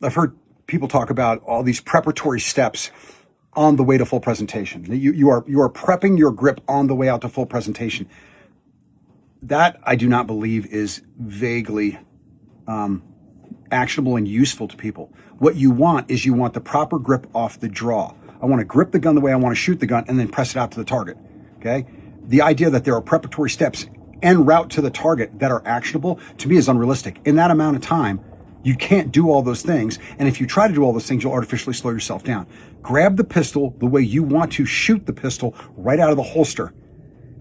I've heard people talk about all these preparatory steps on the way to full presentation. You are prepping your grip on the way out to full presentation. That I do not believe is vaguely actionable and useful to people. What you want is you want the proper grip off the draw. I want to grip the gun the way I want to shoot the gun and then press it out to the target. Okay? The idea that there are preparatory steps en route to the target that are actionable, to me, is unrealistic. In that amount of time, you can't do all those things. And if you try to do all those things, you'll artificially slow yourself down. Grab the pistol the way you want to shoot the pistol right out of the holster.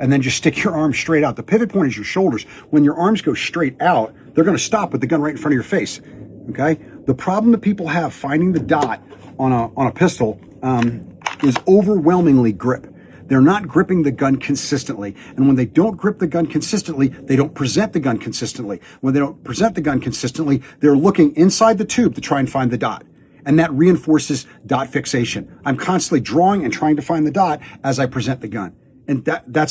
And then just stick your arm straight out. The pivot point is your shoulders. When your arms go straight out, they're going to stop with the gun right in front of your face. Okay? The problem that people have finding the dot on a pistol is overwhelmingly grip. They're not gripping the gun consistently. And when they don't grip the gun consistently, they don't present the gun consistently. When they don't present the gun consistently, they're looking inside the tube to try and find the dot. And that reinforces dot fixation. I'm constantly drawing and trying to find the dot as I present the gun. And that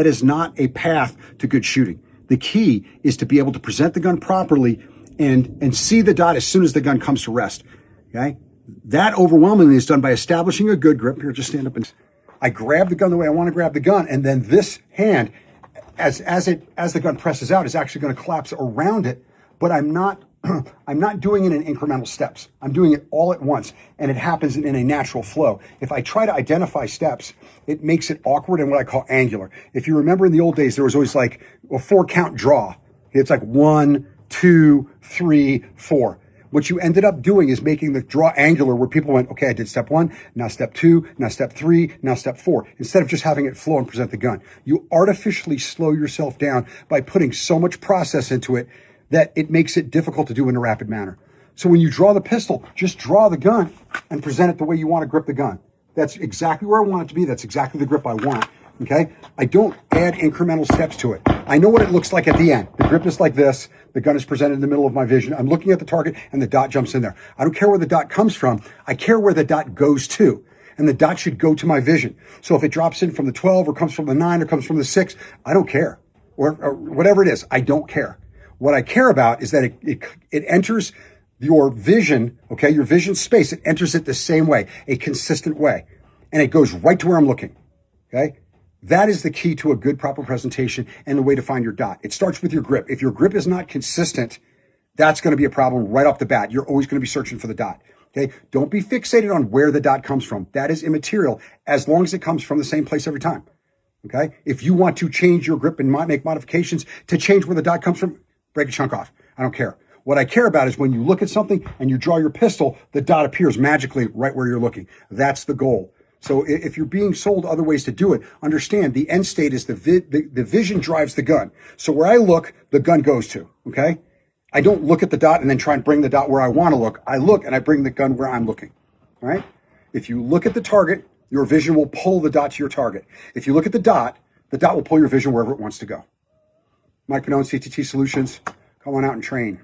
is not a path to good shooting. The key is to be able to present the gun properly and see the dot as soon as the gun comes to rest. Okay? That overwhelmingly is done by establishing a good grip. Here, just stand up and I grab the gun the way I want to grab the gun, and then this hand, as the gun presses out, is actually going to collapse around it. But I'm not doing it in incremental steps. I'm doing it all at once, and it happens in a natural flow. If I try to identify steps, it makes it awkward and what I call angular. If you remember in the old days, there was always like a 4-count draw. It's like 1, 2, 3, 4. What you ended up doing is making the draw angular, where people went, okay, I did step 1, now step 2, now step 3, now step 4, instead of just having it flow and present the gun. You artificially slow yourself down by putting so much process into it that it makes it difficult to do in a rapid manner. So when you draw the pistol, just draw the gun and present it the way you want to grip the gun. That's exactly where I want it to be. That's exactly the grip I want. Okay? I don't add incremental steps to it. I know what it looks like at the end. The grip is like this. The gun is presented in the middle of my vision. I'm looking at the target and the dot jumps in there. I don't care where the dot comes from. I care where the dot goes to. And the dot should go to my vision. So if it drops in from the 12 or comes from the 9 or comes from the 6, I don't care. Or whatever it is, I don't care. What I care about is that it enters your vision, okay, your vision space. It enters it the same way, a consistent way. And it goes right to where I'm looking, okay? That is the key to a good, proper presentation and the way to find your dot. It starts with your grip. If your grip is not consistent, that's going to be a problem right off the bat. You're always going to be searching for the dot. Okay? Don't be fixated on where the dot comes from. That is immaterial as long as it comes from the same place every time. Okay? If you want to change your grip and make modifications to change where the dot comes from, break a chunk off. I don't care. What I care about is when you look at something and you draw your pistol, the dot appears magically right where you're looking. That's the goal. So if you're being sold other ways to do it, understand the end state is the vision drives the gun. So where I look, the gun goes to, okay? I don't look at the dot and then try and bring the dot where I want to look. I look and I bring the gun where I'm looking, all right? If you look at the target, your vision will pull the dot to your target. If you look at the dot will pull your vision wherever it wants to go. Mike Pannone, CTT Solutions. Come on out and train.